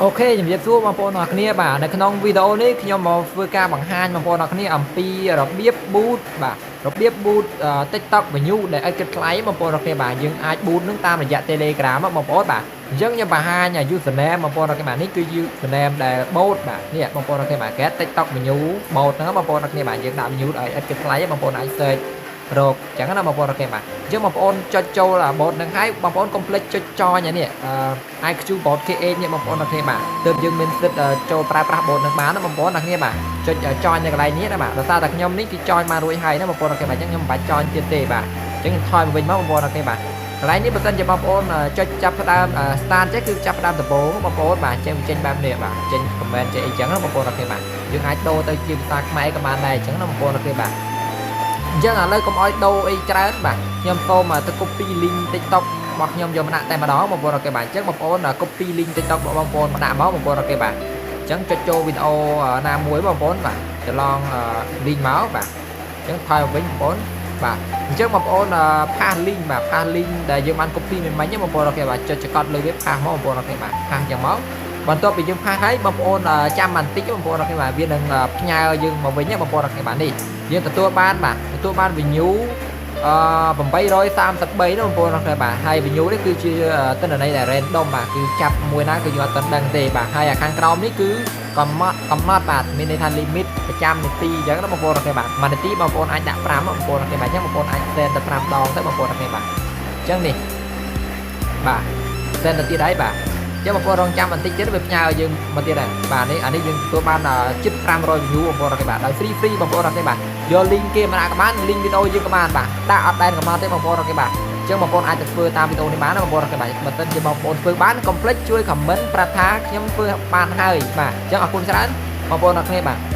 អូខេជំរាបសួរបងប្អូនអរគ្នាបាទនៅក្នុងវីដេអូនេះខ្ញុំមកធ្វើការបង្ហាញបងប្អូនអរគ្នាអំពីរបៀប boot បាទរបៀប boot TikTok Venue ដែលឥតគិតថ្លៃបងប្អូនអរគ្នាបាទយើងអាច boot នឹងតាមរយៈ Telegram បងប្អូនបាទអញ្ចឹងខ្ញុំបង្ហាញ username បងប្អូនអរគ្នាបាទនេះគឺ username ដែល boot បាទនេះបងប្អូនអរគ្នាបាទ get TikTok Venue boot ហ្នឹងបងប្អូនអរគ្នាបាទយើងដាក់ Venue ឲ្យឥតគិតថ្លៃបងប្អូនអាច search រកចឹងណាបងប្អូនអរគ្នាបាទអញ្ចឹងបងប្អូនចុចចូល bot នឹងហើយបងប្អូនកុំភ្លេចចុច join អានេះIQ bot KA នេះបងប្អូនអរគ្នាបាទទើបយើងមានសិទ្ធចូលប្រើប្រាស់ bot នឹងបានណាបងប្អូនអរគ្នាបាទចុច join នៅកន្លែងនេះណាបាទដោយសារតែខ្ញុំនេះគឺ join មករួចហើយណាបងប្អូនអរគ្នាបាទអញ្ចឹងខ្ញុំមិនបាច់ join ទៀតទេបាទអញ្ចឹងខ្ញុំថយមកវិញមកបងប្អូនអរគ្នាបាទកន្លែងនេះបើសិនជាបងប្អូនចុចចាប់ផ្ដើម start ចេះគឺចាប់ផ្ដើមដំបូងបងប្អូនបាទចេញបែបនេះបាទចេញ comment ចេះអីចឹងណាបងប្អូនអរគ្នាបាទយើងអាចដូរទៅជាភាសាខ្មែរក៏បានដែរអញ្ចឹងណាបងប្អូនអរគ្នាបាទអញ្ចឹងឥឡូវកុំអោយដូរអីច្រើនបាទខ្ញុំសូមទៅ copy link TikTok របស់ខ្ញុំយកមកដាក់តែម្ដងបងប្អូនអូខេបាទអញ្ចឹងបងប្អូន copy link TikTok របស់បងប្អូនមកដាក់មកបងប្អូនអូខេបាទអញ្ចឹងចុចចូលវីដេអូណាមួយបងប្អូនបាទច្រឡង link មកបាទអញ្ចឹងថយមកវិញបងប្អូនបាទអញ្ចឹងបងប្អូនផាស link បាទផាស link ដែលយើងបាន copy មិញហ្នឹងបងប្អូនអូខេបាទចុចចកត់លើវាផាសមកបងប្អូនអូខេបាទផាសអញ្ចឹងមកបន្ទាប់ពីយើងផាសហើយបងប្អូនចាំបន្តិចបងប្អូនអូខេបាទវានឹងផ្ញើយើងមកវិញបងប្អូនអូខេបាទនេះយើងទទួលបានបាទទទួលបាន view 833ណាបងប្អូនអរគ្នាបាទហើយ view នេះគឺជាទិន្នន័យដែល random បាទគឺចាប់មួយណាគឺយើងអត់ទាន់ដឹងទេបាទហើយអាខាងក្រោមនេះគឺកំណត់បាទមានន័យថា limit ប្រចាំនាទីអញ្ចឹងណាបងប្អូនអរគ្នាបាទមួយនាទីបងប្អូនអាចដាក់5បងប្អូនអរគ្នាបាទអញ្ចឹងបងប្អូនអាច send ទៅ5ដងទៅបងប្អូនអរគ្នាបាទអញ្ចឹងនេះបាទ send ទៅទៀតហើយបាទចឹងបងប្អូនរងចាំបន្តិចទៀតវាផ្ញើយើងមកទៀតហើយបាទនេះអានេះយើងទទួលបានជិត500 view បងប្អូនអរគ្នាបាទដោយ free បងប្អូនអរគ្នាបាទយក link គេមកដាក់ក៏បាន link វីដេអូយើងក៏បានបាទដាក់អត់ដែនកំណត់ទេបងប្អូនអរគ្នាបាទអញ្ចឹងបងប្អូនអាចទៅធ្វើតាមវីដេអូនេះបានណាបងប្អូនអរគ្នាបាទបើមិនជាបងប្អូនធ្វើបានកុំភ្លេចជួយ comment ប្រាប់ថាខ្ញុំធ្វើបានហើយបាទអញ្ចឹងអរគុណច្រើនបងប្អូនអរគ្នាបាទ